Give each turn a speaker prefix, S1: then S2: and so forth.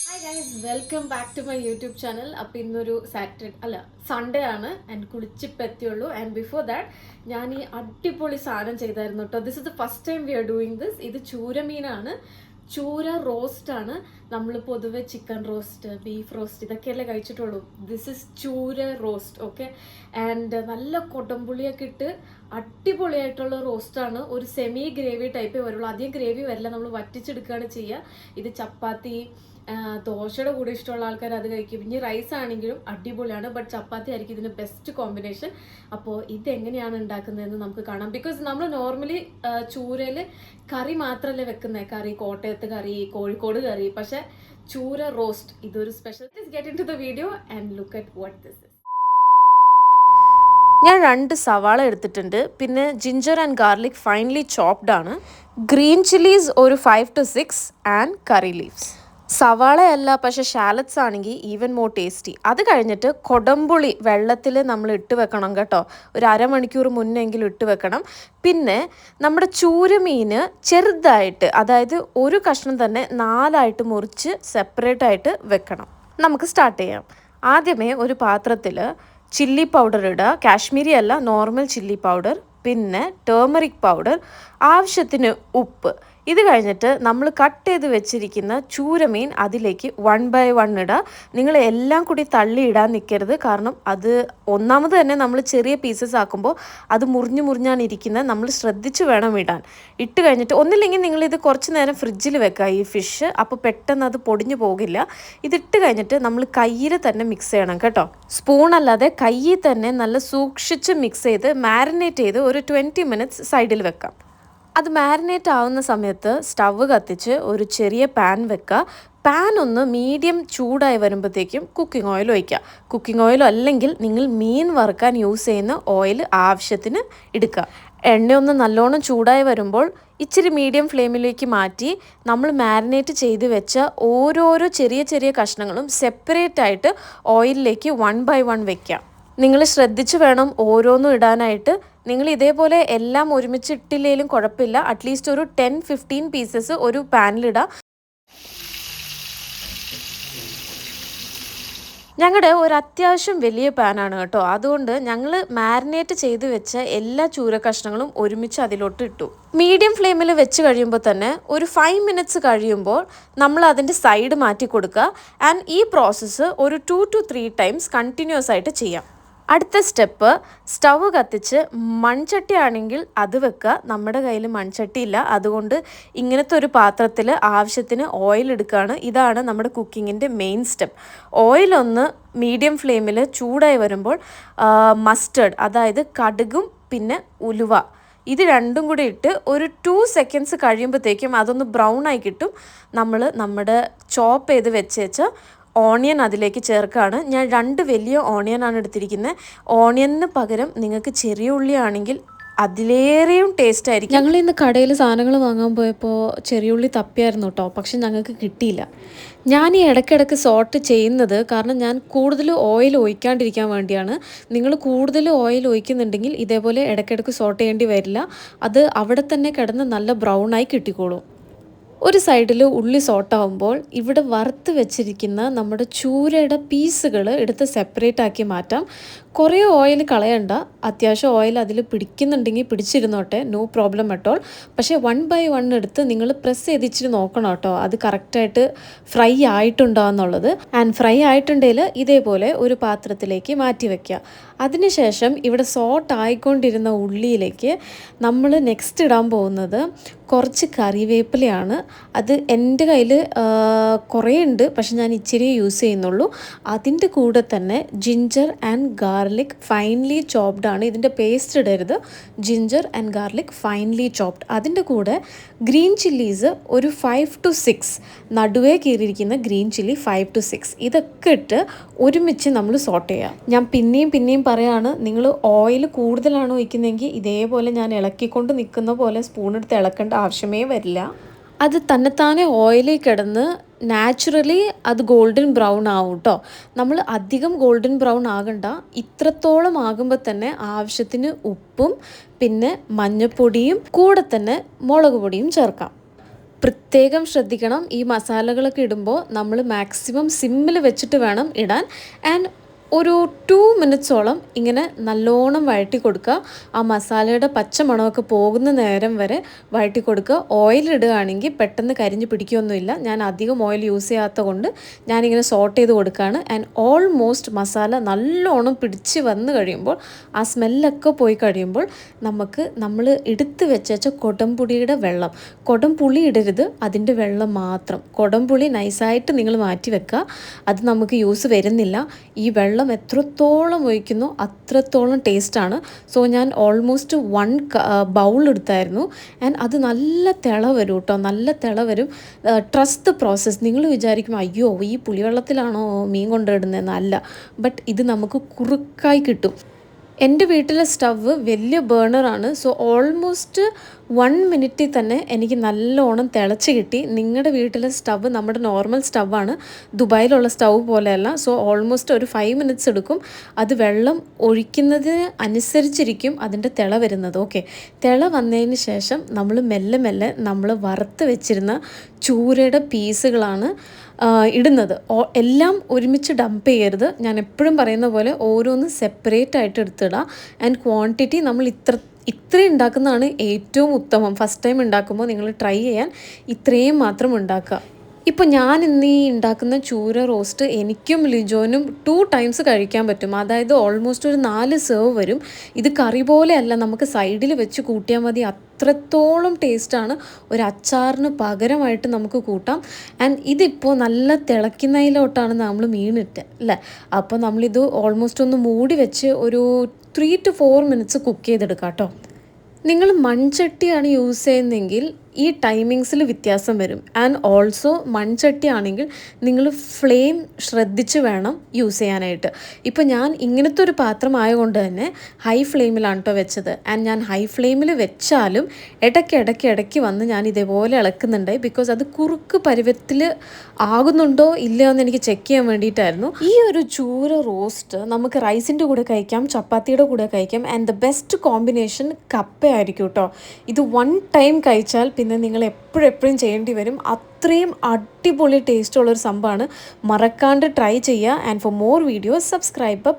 S1: Hi guys, welcome back to my YouTube channel. അപ്പോൾ ഇന്നൊരു Sunday ആണ് ആൻഡ് കുളിച്ചിപ്പോൾ എത്തിയുള്ളൂ. ആൻഡ് ബിഫോർ ദാറ്റ് ഞാൻ ഈ അടിപൊളി സാധനം ചെയ്തായിരുന്നു കേട്ടോ. This is the first time we are doing this. ഇത് ചൂരമീനാണ്, ചൂര റോസ്റ്റ് ആണ്. നമ്മൾ പൊതുവെ ചിക്കൻ റോസ്റ്റ്, ബീഫ് റോസ്റ്റ് ഇതൊക്കെയല്ലേ കഴിച്ചിട്ടുള്ളൂ. This is choora roast, okay. And നല്ല കൊടംപുളിയൊക്കെ ഇട്ട് അടിപൊളിയായിട്ടുള്ള റോസ്റ്റാണ്. ഒരു സെമി ഗ്രേവി ടൈപ്പേ വരുള്ളൂ, അധികം ഗ്രേവി വരില്ല. നമ്മൾ വറ്റിച്ചെടുക്കുകയാണ് ചെയ്യുക. ഇത് ചപ്പാത്തി, ദോശയുടെ കൂടെ ഇഷ്ടമുള്ള ആൾക്കാർ അത് കഴിക്കും. ഇനി റൈസ് ആണെങ്കിലും അടിപൊളിയാണ്, ബട്ട് ചപ്പാത്തി ആയിരിക്കും ഇതിന് ബെസ്റ്റ് കോമ്പിനേഷൻ. അപ്പോൾ ഇതെങ്ങനെയാണ് ഉണ്ടാക്കുന്നതെന്ന് നമുക്ക് കാണാം. ബിക്കോസ് നമ്മൾ നോർമലി ചൂരയിൽ കറി മാത്രമല്ലേ വെക്കുന്നത്, കറി കോട്ടയത്ത് കറി, കോഴിക്കോട് കറി. പക്ഷേ ചൂര റോസ്റ്റ് ഇതൊരു special. Get into the video and look at what this is.
S2: ഞാൻ 2 സവാള എടുത്തിട്ടുണ്ട്, പിന്നെ ginger and garlic finely chopped ആണ്, ഗ്രീൻ ചില്ലീസ് ഒരു 5 to 6 ആൻഡ് കറി ലീവ്സ്. സവാളയല്ല, പക്ഷെ ഷാലറ്റ്സ് ആണെങ്കിൽ ഈവൻ മോർ ടേസ്റ്റി. അത് കഴിഞ്ഞിട്ട് കൊടംപുളി വെള്ളത്തിൽ നമ്മൾ ഇട്ട് വെക്കണം കേട്ടോ, ഒരു അരമണിക്കൂർ മുന്നെങ്കിലും ഇട്ട് വെക്കണം. പിന്നെ നമ്മുടെ ചൂരമീൻ ചെറുതായിട്ട്, അതായത് ഒരു കഷ്ണം തന്നെ 4ആയിട്ട് മുറിച്ച് സെപ്പറേറ്റ് ആയിട്ട് വെക്കണം. നമുക്ക് സ്റ്റാർട്ട് ചെയ്യാം. ആദ്യമേ ഒരു പാത്രത്തിൽ ചില്ലി പൗഡർ ഇടുക, കാശ്മീരി അല്ല നോർമൽ ചില്ലി പൗഡർ, പിന്നെ ടേമറിക് പൗഡർ, ആവശ്യത്തിന് ഉപ്പ്. ഇത് കഴിഞ്ഞിട്ട് നമ്മൾ കട്ട് ചെയ്ത് വെച്ചിരിക്കുന്ന ചൂരമീൻ അതിലേക്ക് 1 by 1 ഇടുക. നിങ്ങൾ എല്ലാം കൂടി തള്ളി ഇടാൻ നിൽക്കരുത്, കാരണം അത് ഒന്നാമത് തന്നെ നമ്മൾ ചെറിയ പീസസ് ആക്കുമ്പോൾ അത് മുറിഞ്ഞാണ് ഇരിക്കുന്നത്. നമ്മൾ ശ്രദ്ധിച്ച് വേണം ഇടാൻ. ഇട്ട് കഴിഞ്ഞിട്ട് ഒന്നില്ലെങ്കിൽ നിങ്ങളിത് കുറച്ച് നേരം ഫ്രിഡ്ജിൽ വെക്കുക ഈ ഫിഷ്, അപ്പോൾ പെട്ടെന്ന് അത് പൊടിഞ്ഞു പോകില്ല. ഇതിട്ട് കഴിഞ്ഞിട്ട് നമ്മൾ കയ്യിൽ തന്നെ മിക്സ് ചെയ്യണം കേട്ടോ, സ്പൂൺ അല്ലാതെ കയ്യിൽ തന്നെ നല്ല സൂക്ഷിച്ച് മിക്സ് ചെയ്ത് മാരിനേറ്റ് ചെയ്ത് ഒരു 20 minutes സൈഡിൽ വെക്കാം. അത് മാരിനേറ്റ് ആവുന്ന സമയത്ത് സ്റ്റവ് കത്തിച്ച് ഒരു ചെറിയ പാൻ വെക്കുക. പാൻ ഒന്ന് മീഡിയം ചൂടായി വരുമ്പോഴത്തേക്കും കുക്കിംഗ് ഓയിൽ ഒഴിക്കുക. കുക്കിംഗ് ഓയിൽ അല്ലെങ്കിൽ നിങ്ങൾ മീൻ വറുക്കാൻ യൂസ് ചെയ്യുന്ന ഓയിൽ ആവശ്യത്തിന് എടുക്കുക. എണ്ണയൊന്ന് നല്ലോണം ചൂടായി വരുമ്പോൾ ഇച്ചിരി മീഡിയം ഫ്ലെയിമിലേക്ക് മാറ്റി നമ്മൾ മാരിനേറ്റ് ചെയ്ത് വെച്ച ഓരോരോ ചെറിയ കഷ്ണങ്ങളും സെപ്പറേറ്റ് ആയിട്ട് ഓയിലിലേക്ക് 1 by 1 വെക്കുക. നിങ്ങൾ ശ്രദ്ധിച്ച് വേണം ഓരോന്നും ഇടാനായിട്ട്. നിങ്ങൾ ഇതേപോലെ എല്ലാം ഒരുമിച്ച് ഇട്ടില്ലെങ്കിലും കുഴപ്പമില്ല, അറ്റ്ലീസ്റ്റ് ഒരു 10-15 പീസസ് ഒരു പാനിലിടാം. ഞങ്ങളുടെ ഒരു അത്യാവശ്യം വലിയ പാനാണ് കേട്ടോ, അതുകൊണ്ട് ഞങ്ങൾ മാരിനേറ്റ് ചെയ്ത് വെച്ച എല്ലാ ചൂര കഷ്ണങ്ങളും ഒരുമിച്ച് അതിലോട്ട് ഇട്ടു. മീഡിയം ഫ്ലെയിമിൽ വെച്ച് കഴിയുമ്പോൾ തന്നെ ഒരു 5 minutes കഴിയുമ്പോൾ നമ്മൾ അതിൻ്റെ സൈഡ് മാറ്റി കൊടുക്കുക. ആൻഡ് ഈ പ്രോസസ്സ് ഒരു 2 to 3 times കണ്ടിന്യൂസ് ആയിട്ട് ചെയ്യാം. അടുത്ത സ്റ്റെപ്പ്, സ്റ്റവ് കത്തിച്ച് മൺചട്ടി ആണെങ്കിൽ അത് വെക്കുക. നമ്മുടെ കയ്യിൽ മൺചട്ടി ഇല്ല, അതുകൊണ്ട് ഇങ്ങനത്തെ ഒരു പാത്രത്തിൽ ആവശ്യത്തിന് ഓയിൽ എടുക്കുകയാണ്. ഇതാണ് നമ്മുടെ കുക്കിങ്ങിൻ്റെ മെയിൻ സ്റ്റെപ്പ്. ഓയിലൊന്ന് മീഡിയം ഫ്ലെയിമിൽ ചൂടായി വരുമ്പോൾ മസ്റ്റേർഡ്, അതായത് കടുകും പിന്നെ ഉലുവ, ഇത് രണ്ടും കൂടി ഇട്ട് ഒരു 2 seconds കഴിയുമ്പോഴത്തേക്കും അതൊന്ന് ബ്രൗൺ ആയി കിട്ടും. നമ്മൾ നമ്മുടെ ചോപ്പ് ചെയ്ത് വെച്ച ഓണിയൻ അതിലേക്ക് ചേർക്കുകയാണ്. ഞാൻ 2 വലിയ ഓണിയനാണ് എടുത്തിരിക്കുന്നത്. ഓണിയന് പകരം നിങ്ങൾക്ക് ചെറിയ ഉള്ളി ആണെങ്കിൽ അതിലേറെയും ടേസ്റ്റ് ആയിരിക്കും. ഞങ്ങൾ ഇന്ന് കടയിൽ സാധനങ്ങൾ വാങ്ങാൻ പോയപ്പോൾ ചെറിയ ഉള്ളി തപ്പിയായിരുന്നു കേട്ടോ, പക്ഷെ ഞങ്ങൾക്ക് കിട്ടിയില്ല. ഞാൻ ഈ ഇടയ്ക്കിടയ്ക്ക് സോർട്ട് ചെയ്യുന്നത് കാരണം ഞാൻ കൂടുതൽ ഓയിൽ ഒഴിക്കാണ്ടിരിക്കാൻ വേണ്ടിയാണ്. നിങ്ങൾ കൂടുതൽ ഓയിൽ ഒഴിക്കുന്നുണ്ടെങ്കിൽ ഇതേപോലെ ഇടയ്ക്കിടയ്ക്ക് സോർട്ട് ചെയ്യേണ്ടി വരില്ല, അത് അവിടെ തന്നെ കിടന്ന് നല്ല ബ്രൗൺ ആയി കിട്ടിക്കോളും. ഒരു സൈഡിൽ ഉള്ളി സോട്ടാവുമ്പോൾ ഇവിടെ വറുത്ത് വെച്ചിരിക്കുന്ന നമ്മുടെ ചൂരയുടെ പീസുകൾ എടുത്ത് സെപ്പറേറ്റ് ആക്കി മാറ്റാം. കുറേ ഓയിൽ കളയണ്ട, അത്യാവശ്യം ഓയിൽ അതിൽ പിടിക്കുന്നുണ്ടെങ്കിൽ പിടിച്ചിരുന്നോട്ടെ, നോ പ്രോബ്ലം അറ്റ് ഓൾ. പക്ഷേ 1 by 1 എടുത്ത് നിങ്ങൾ പ്രസ് ചെയ്തിച്ചിട്ട് നോക്കണം കേട്ടോ, അത് കറക്റ്റായിട്ട് ഫ്രൈ ആയിട്ടുണ്ടോ എന്നുള്ളത്. ആൻഡ് ഫ്രൈ ആയിട്ടുണ്ടെങ്കിൽ ഇതേപോലെ ഒരു പാത്രത്തിലേക്ക് മാറ്റി വയ്ക്കുക. അതിനുശേഷം ഇവിടെ സോട്ട് ആയിക്കൊണ്ടിരുന്ന ഉള്ളിയിലേക്ക് നമ്മൾ നെക്സ്റ്റ് ഇടാൻ പോകുന്നത് കുറച്ച് കറിവേപ്പിലയാണ്. അത് എൻ്റെ കയ്യിൽ കുറേ ഉണ്ട്, പക്ഷെ ഞാൻ ഇച്ചിരി യൂസ് ചെയ്യുന്നുള്ളൂ. അതിൻ്റെ കൂടെ തന്നെ ginger and garlic finely chopped ആണ്. ഇതിൻ്റെ പേസ്റ്റ് ഇടരുത്, ginger and garlic finely chopped. അതിൻ്റെ കൂടെ ഗ്രീൻ ചില്ലീസ് ഒരു 5 to 6, നടുവേ കീറിയിരിക്കുന്ന ഗ്രീൻ ചില്ലി 5 to 6, ഇതൊക്കെ ഇട്ട് ഒരുമിച്ച് നമ്മൾ സോട്ട് ചെയ്യുക. ഞാൻ പിന്നെയും പറയാണ്, നിങ്ങൾ ഓയിൽ കൂടുതലാണ് ഒഴിക്കുന്നതെങ്കിൽ ഇതേപോലെ ഞാൻ ഇളക്കിക്കൊണ്ട് നിൽക്കുന്ന പോലെ സ്പൂൺ എടുത്ത് ഇളക്കേണ്ട ആവശ്യമേ വരില്ല. അത് തന്നെത്താനെ ഓയിലിൽ കിടന്ന് നാച്ചുറലി അത് ഗോൾഡൻ ബ്രൗൺ ആവും കേട്ടോ. നമ്മൾ അധികം ഗോൾഡൻ ബ്രൗൺ ആകണ്ട, ഇത്രത്തോളം ആകുമ്പോൾ തന്നെ ആവശ്യത്തിന് ഉപ്പും പിന്നെ മഞ്ഞൾപ്പൊടിയും കൂടെ തന്നെ മുളക് പൊടിയും ചേർക്കാം.
S1: പ്രത്യേകം ശ്രദ്ധിക്കണം, ഈ മസാലകളൊക്കെ ഇടുമ്പോൾ നമ്മൾ മാക്സിമം സിമ്മിൽ വെച്ചിട്ട് വേണം ഇടാൻ. ആൻഡ് ഒരു 2 മിനിറ്റ്സോളം ഇങ്ങനെ നല്ലോണം വഴറ്റി കൊടുക്കുക. ആ മസാലയുടെ പച്ച മണമൊക്കെ പോകുന്ന നേരം വരെ വഴറ്റി കൊടുക്കുക. ഓയിൽ ഇടുകയാണെങ്കിൽ പെട്ടെന്ന് കരിഞ്ഞ് പിടിക്കുകയൊന്നുമില്ല. ഞാൻ അധികം ഓയിൽ യൂസ് ചെയ്യാത്ത കൊണ്ട് ഞാനിങ്ങനെ സോട്ട് ചെയ്ത് കൊടുക്കുകയാണ്. ആൻഡ് ഓൾമോസ്റ്റ് മസാല നല്ലോണം പിടിച്ച് വന്ന് കഴിയുമ്പോൾ, ആ സ്മെല്ലൊക്കെ പോയി കഴിയുമ്പോൾ നമ്മൾ എടുത്ത് വെച്ച കൊടംപുളിയുടെ വെള്ളം, കൊടംപുളി ഇടരുത്, അതിൻ്റെ വെള്ളം മാത്രം. കൊടംപുളി നൈസായിട്ട് നിങ്ങൾ മാറ്റി വെക്കുക, അത് നമുക്ക് യൂസ് വരുന്നില്ല. ഈ വെള്ളം എത്രത്തോളം ഒഴിക്കുന്നോ അത്രത്തോളം ടേസ്റ്റാണ്. സോ ഞാൻ ഓൾമോസ്റ്റ് 1 ബൗൾ എടുത്തായിരുന്നു. ആൻഡ് അത് നല്ല തിള വരും കേട്ടോ, നല്ല തിള വരും. Trust the process. നിങ്ങൾ വിചാരിക്കും അയ്യോ ഈ പുളിവെള്ളത്തിലാണോ മീൻ കൊണ്ടിടുന്നതെന്ന്. അല്ല, ബട്ട് ഇത് നമുക്ക് കുറുക്കായി കിട്ടും. എൻ്റെ വീട്ടിലെ സ്റ്റവ് വലിയ ബേണറാണ്. സോ ഓൾമോസ്റ്റ് 1 മിനിറ്റിൽ തന്നെ എനിക്ക് നല്ലോണം തിളച്ച് കിട്ടി. നിങ്ങളുടെ വീട്ടിലെ സ്റ്റവ് നമ്മുടെ നോർമൽ സ്റ്റവാണ്, ദുബായിലുള്ള സ്റ്റവ് പോലെയല്ല. സോ ഓൾമോസ്റ്റ് ഒരു 5 മിനിറ്റ്സ് എടുക്കും. അത് വെള്ളം ഒഴിക്കുന്നതിന് അനുസരിച്ചിരിക്കും അതിൻ്റെ തിള വരുന്നത്. ഓക്കെ, തിള വന്നതിന് ശേഷം നമ്മൾ മെല്ലെ മെല്ലെ നമ്മൾ വറുത്ത് വെച്ചിരുന്ന ചൂരയുടെ പീസുകളാണ് ഇടുന്നത്. എല്ലാം ഒരുമിച്ച് ഡംപ് ചെയ്യരുത്. ഞാൻ എപ്പോഴും പറയുന്ന പോലെ ഓരോന്ന് സെപ്പറേറ്റ് ആയിട്ട് എടുത്തിടുക. ആൻഡ് ക്വാണ്ടിറ്റി നമ്മൾ ഇത്രയും ഉണ്ടാക്കുന്നതാണ് ഏറ്റവും ഉത്തമം. ഫസ്റ്റ് ടൈം ഉണ്ടാക്കുമ്പോൾ നിങ്ങൾ ട്രൈ ചെയ്യാൻ ഇത്രയും മാത്രം ഉണ്ടാക്കുക. ഇപ്പോൾ ഞാൻ ഇന്ന് ഈ ഉണ്ടാക്കുന്ന ചൂര റോസ്റ്റ് എനിക്കും ലിജോനും 2 ടൈംസ് കഴിക്കാൻ പറ്റും. അതായത് ഓൾമോസ്റ്റ് ഒരു 4 സെർവ് വരും. ഇത് കറി പോലെയല്ല, നമുക്ക് സൈഡിൽ വെച്ച് കൂട്ടിയാൽ മതി. അത്രത്തോളം ടേസ്റ്റാണ്. ഒരു അച്ചാറിന് പകരമായിട്ട് നമുക്ക് കൂട്ടാം. ആൻഡ് ഇതിപ്പോൾ നല്ല തിളയ്ക്കുന്നതിലോട്ടാണ് നമ്മൾ മീനിട്ട് അല്ലേ. അപ്പോൾ നമ്മളിത് ഓൾമോസ്റ്റ് ഒന്ന് മൂടി വെച്ച് ഒരു 3 to 4 മിനിറ്റ്സ് കുക്ക് ചെയ്തെടുക്കാം കേട്ടോ. നിങ്ങൾ മൺചട്ടിയാണ് യൂസ് ചെയ്യുന്നതെങ്കിൽ ഈ ടൈമിങ്സിൽ വ്യത്യാസം വരും. ആൻഡ് ഓൾസോ മൺചട്ടി ആണെങ്കിൽ നിങ്ങൾ ഫ്ലെയിം ശ്രദ്ധിച്ച് വേണം യൂസ് ചെയ്യാനായിട്ട്. ഇപ്പോൾ ഞാൻ ഇങ്ങനത്തെ ഒരു പാത്രം ആയതുകൊണ്ട് തന്നെ ഹൈ ഫ്ലെയിമിലാണ് കേട്ടോ വെച്ചത്. ആൻഡ് ഞാൻ ഹൈ ഫ്ലെയിമിൽ വെച്ചാലും ഇടയ്ക്ക് വന്ന് ഞാൻ ഇതേപോലെ ഇളക്കുന്നുണ്ട്. ബിക്കോസ് അത് കുറുക്ക് പരുവത്തിൽ ആകുന്നുണ്ടോ ഇല്ലയോ എന്ന് എനിക്ക് ചെക്ക് ചെയ്യാൻ വേണ്ടിയിട്ടായിരുന്നു. ഈ ഒരു ചൂര റോസ്റ്റ് നമുക്ക് റൈസിൻ്റെ കൂടെ കഴിക്കാം, ചപ്പാത്തിയുടെ കൂടെ കഴിക്കാം. ആൻഡ് ദ ബെസ്റ്റ് കോമ്പിനേഷൻ കപ്പയായിരിക്കും കേട്ടോ. ഇത് 1 ടൈം കഴിച്ചാൽ പിന്നെ നിങ്ങൾ എപ്പോഴും ചെയ്യേണ്ടി വരും. അത്രയും അടിപൊളി ടേസ്റ്റുള്ളൊരു സംഭവമാണ്. മറക്കാണ്ട് ട്രൈ ചെയ്യുക. And for more videos subscribe.